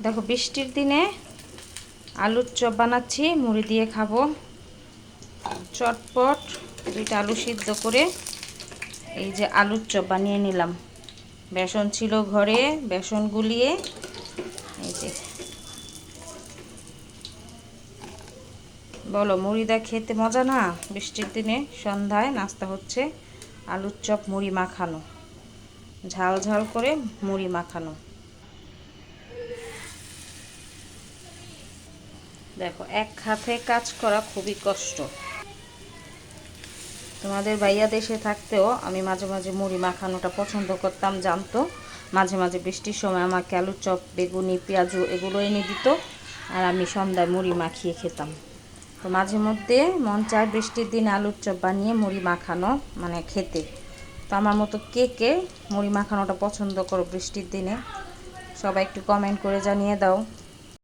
দেখো বৃষ্টির দিনে আলুর চপ বানাচ্ছি, মুড়ি দিয়ে খাবো। চটপট 2টা আলু সিদ্ধ করে এই যে আলুর চপ বানিয়ে নিলাম। বেসন ছিল ঘরে, বেসন গুলিয়ে এই যে। বলো মুড়ি দা খেতে মজা না? বৃষ্টির দিনে সন্ধ্যায় নাস্তা হচ্ছে আলুর চপ মুড়ি মাখানো, ঝাল ঝাল করে মুড়ি মাখানো। দেখো এক হাতে কাজ করা খুবই কষ্ট। তোমাদের ভাইয়া দেশে থাকতেও আমি মাঝে মাঝে মুড়ি মাখানোটা পছন্দ করতাম, জানতো। মাঝে মাঝে বৃষ্টির সময় আমাকে আলুর চপ, বেগুনি, পেঁয়াজু এগুলো এনে দিত, আর আমি সন্ধ্যায় মুড়ি মাখিয়ে খেতাম। তো মাঝে মধ্যে মন চায় বৃষ্টির দিনে আলুর চপ বানিয়ে মুড়ি মাখানো মানে খেতে। তো আমার মতো কে কে মুড়ি মাখানোটা পছন্দ করো বৃষ্টির দিনে, সবাই একটু কমেন্ট করে জানিয়ে দাও।